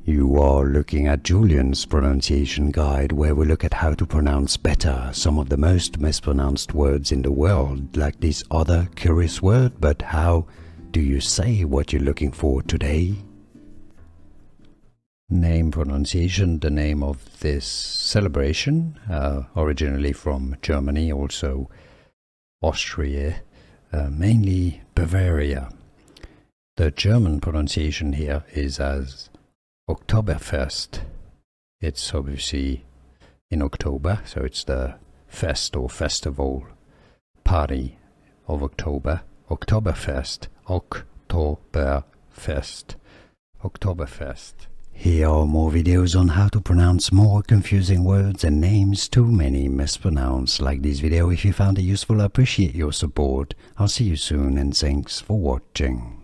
You are looking at Julian's pronunciation guide, where we look at how to pronounce better some of the most mispronounced words in the world, like this other curious word. But how do you say what you're looking for today? Name pronunciation, the name of this celebration, originally from Germany, also Austria, mainly Bavaria. The German pronunciation here is as Oktoberfest. It's obviously in October, so it's the fest or festival party of October. Oktoberfest, Oktoberfest, Oktoberfest. Here are more videos on how to pronounce more confusing words and names too many mispronounced. Like this video if you found it useful. I appreciate your support. I'll see you soon and thanks for watching.